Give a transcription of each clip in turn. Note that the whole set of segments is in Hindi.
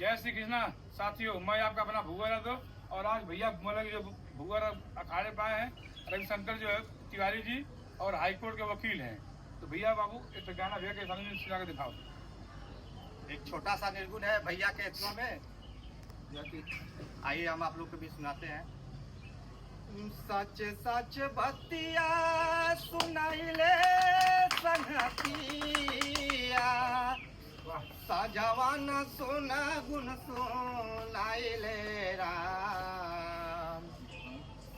जय श्री कृष्णा साथियों, मैं आपका अपना भूगोल दो। और आज भैया मतलब जो भूगोल अखाड़े पाए हैं रविशंकर जो है तिवारी जी और हाईकोर्ट के वकील हैं। तो भैया बाबू एक गाना भैया के सामने सुना के दिखाओ। एक छोटा सा निर्गुण है भैया के इतना में, जो कि आइए हम आप लोग को भी सुनाते हैं। सच सच बतिया सुनाइले संगतिया, सजवान सुन गुण सुनाइले राम।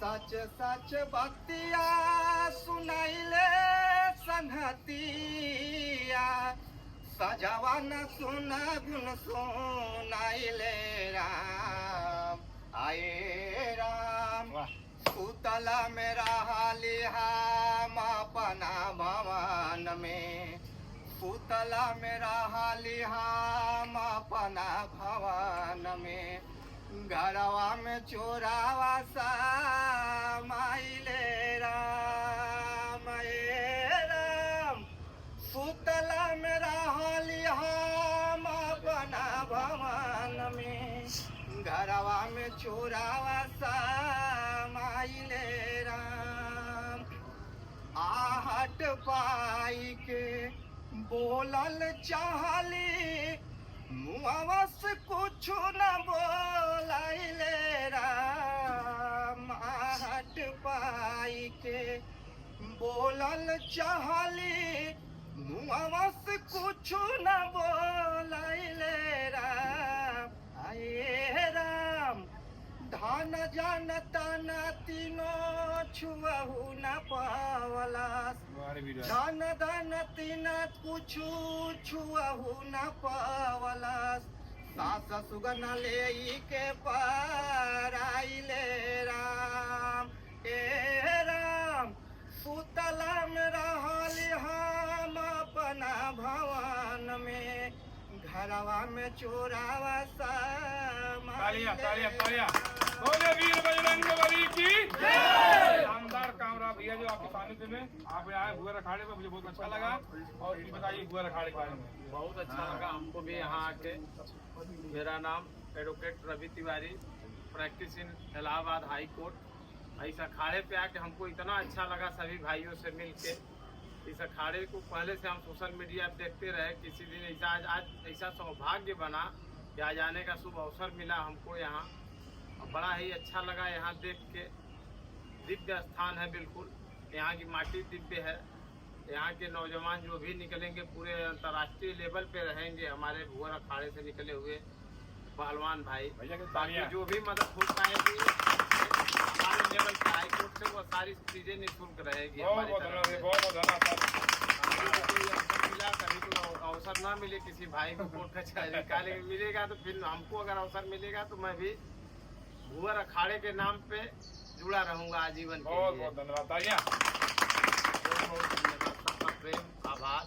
सच सच बतिया सुनाइले संगतिया, सजवान सुन गुण सुनाइले राम। आए राम सुतल में रहली हम अपना भवन में, सुतल में रहली हम अपना भवन में, घरवा में चोरावा समाइले राम। राम सुतल में रहली हम अपना भवन में, घरवा में चोरावा समाइले राम। आहट पाई के बोलल चाहली, मुआवा से कुछ न बोलाइले राम। आहट पाई के बोलल चाहली, मुआवा से कुछ न बोलाइले राम। आए राम धन जन तन तीनों छुअहु न पावलास, धन धन तीन कुछ छुअहु न पावलास। सास सुगन ले के पाराइले राम। ए राम सुतल में रहली हम अपना भवन में, घरवा में चोरावा तालियां तालियां तालियां। बोले वीर बजरंग बली की जय। शानदार काम रहा भैया जो आपके सानिध्य में आप आए भूगोल अखाड़े में, मुझे बहुत अच्छा लगा। और ये बताइए भूगोल अखाड़े के बारे में। बहुत अच्छा लगा हमको भी यहाँ आके। मेरा नाम advocate Ravi Tiwari, practice in Allahabad high court. इस अखाड़े पे आके हमको इतना अच्छा लगा सभी भाइयों से मिल के। इस अखाड़े को पहले से हम सोशल मीडिया पे देखते रहे, किसी दिन ऐसा आज ऐसा सौभाग्य बना कि आज आने का शुभ अवसर मिला हमको यहाँ। बड़ा ही अच्छा लगा यहाँ देख के। दिव्य स्थान है बिल्कुल, यहाँ की माटी दिव्य है। यहाँ के नौजवान जो भी निकलेंगे पूरे अंतर्राष्ट्रीय लेवल पे रहेंगे। हमारे भूगोल अखाड़े से निकले हुए पहलवान भाई, बाकी जो भी मदद हो पाएगी हमारे लेवल पे हाई कोर्ट से, वो सारी चीजें निःशुल्क रहेगी। बहुत बहुत धन्यवाद। मिला कभी को अवसर ना मिले किसी भाई को कोर्ट कचहरी का मिलेगा तो फिर हमको अगर अवसर मिलेगा तो मैं भी भूगोल अखाड़े के नाम पे जुड़ा रहूंगा आजीवन के लिए। बहुत बहुत धन्यवाद। तालियां। बहुत धन्यवाद, सबका प्रेम आभार।